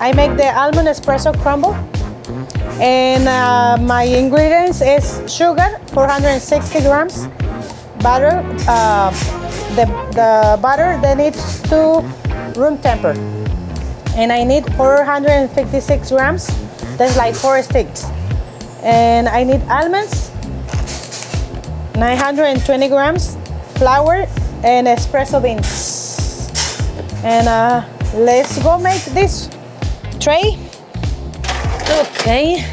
I make the almond espresso crumble, and my ingredients is sugar, 460 grams, butter. The butter that needs to room temper, and I need 456 grams. That's like 4 sticks. And I need almonds, 920 grams, flour, and espresso beans. And let's go make this tray. Okay,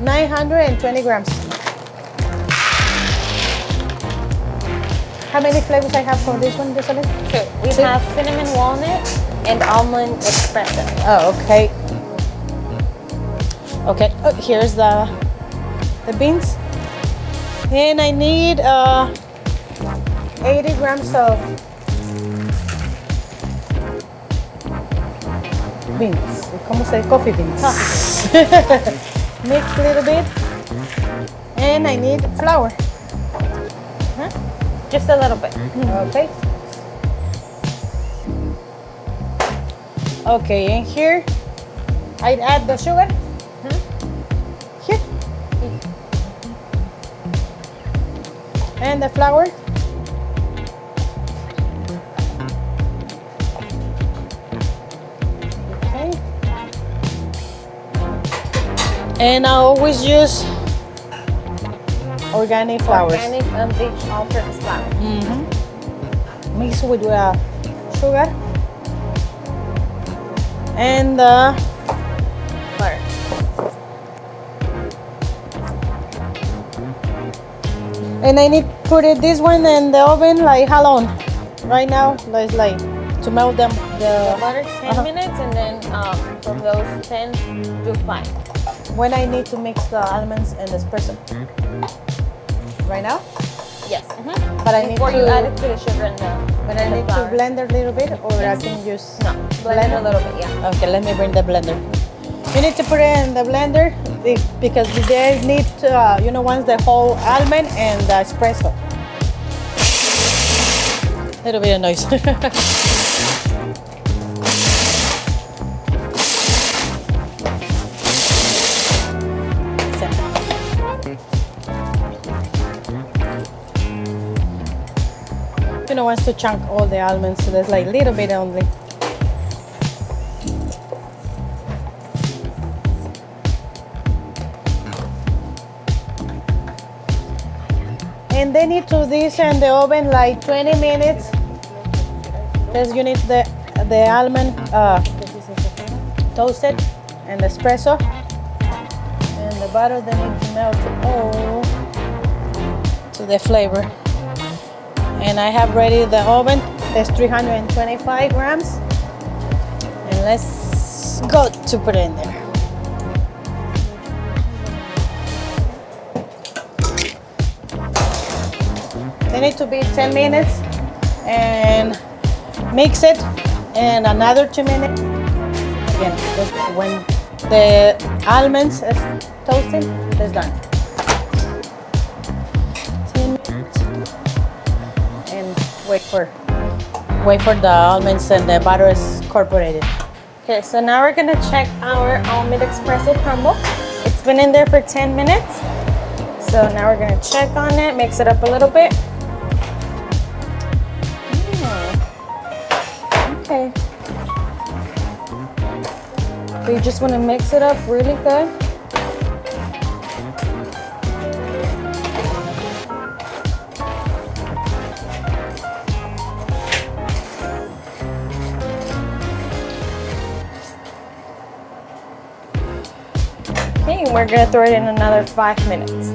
920 grams. How many flavors I have for this one, Jocelyn? 2. We have cinnamon walnut and almond espresso. Oh, okay. Okay, oh, here's the beans. And I need 80 grams of beans. ¿Cómo se dice? Coffee beans. Mix a little bit. And I need flour. Just a little bit. Okay. Okay, and here I add the sugar. Here. And the flour. Okay. And I always use organic flours. Organic unbleached all-purpose flour. Mix with sugar and the Butter. And I need to put this one in the oven like how long? Right now, it's like to melt them. The butter 10 minutes, and then from those 10 do 5. When I need to mix the almonds and the espresso. Right now? Yes. But I need Before to you add it to the sugar and the But I need flour. to blend it a little bit, or I can just blend it a little bit. Yeah. Okay, let me bring the blender. You need to put it in the blender because they need to, you know, once the whole almond and the espresso. Little bit of noise. You know, wants to chunk all the almonds, so there's like a little bit only. And they need to this in the oven like 20 minutes. Because you need the almond toasted and the espresso and the butter. They need to melt all to the flavor. And I have ready the oven. There's 325 grams. And let's go to put it in there. They need to be 10 minutes and mix it, and another 2 minutes. Again, when the almonds is toasted, it's done. 10 minutes. And wait for the almonds and the butter is incorporated. Okay, so now we're gonna check our almond espresso crumble. It's been in there for 10 minutes. So now we're gonna check on it, mix it up a little bit. Okay. So you just want to mix it up really good. Okay, and we're going to throw it in another 5 minutes.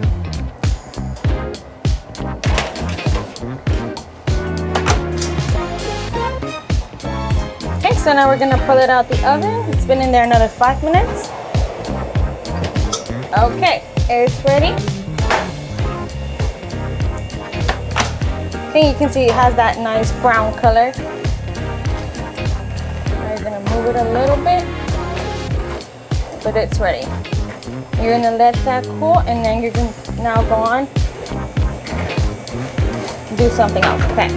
So now we're gonna pull it out the oven. It's been in there another 5 minutes. Okay, it's ready. Okay, you can see it has that nice brown color. I'm gonna move it a little bit, but it's ready. You're gonna let that cool, and then you're gonna now go on and do something else. Okay.